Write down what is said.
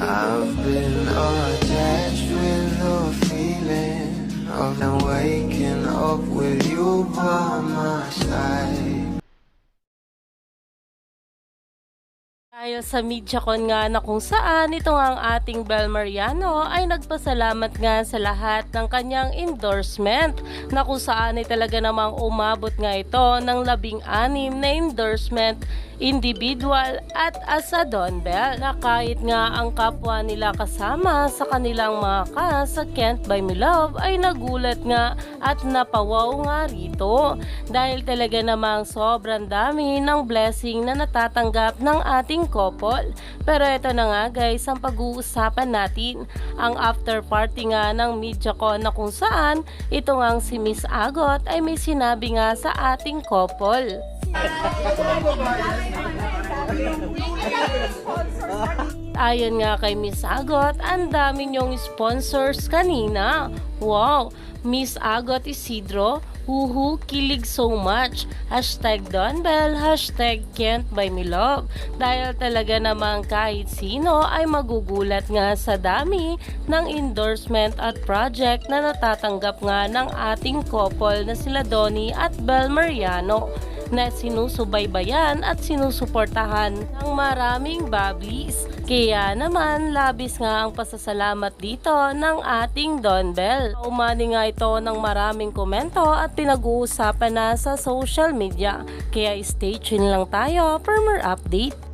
I've been attached with the feeling of waking up with you by my side. Dahil sa MediaCon nga na kung saan ito nga ang ating Bel Mariano ay nagpasalamat nga sa lahat ng kanyang endorsement na kung saan ay talaga namang umabot nga ito ng 16 na endorsement individual at as a Don Bell na kahit nga ang kapwa nila kasama sa kanilang mga sa Can't Buy Me Love ay nagulat nga at napawaw nga rito dahil talaga namang sobrang dami ng blessing na natatanggap ng ating couple. Pero ito na nga guys ang pag-uusapan natin, ang after party nga ng MediaCon na kung saan ito nga si Miss Agot ay may sinabi nga sa ating couple. Ayon nga kay Miss Agot, ang dami niyong sponsors kanina. Wow! Miss Agot Isidro, huhu, kilig so much. Hashtag Don Bell, hashtag Can't Buy Me Love. Dahil talaga namang kahit sino ay magugulat nga sa dami ng endorsement at project na natatanggap nga ng ating couple na sila Donnie at Bel Mariano na sinusubaybayan at sinusuportahan ng maraming bablis. Kaya naman, labis nga ang pasasalamat dito ng ating Don Bell. Umani nga ito ng maraming komento at pinag-uusapan na sa social media. Kaya stay tuned lang tayo for more update.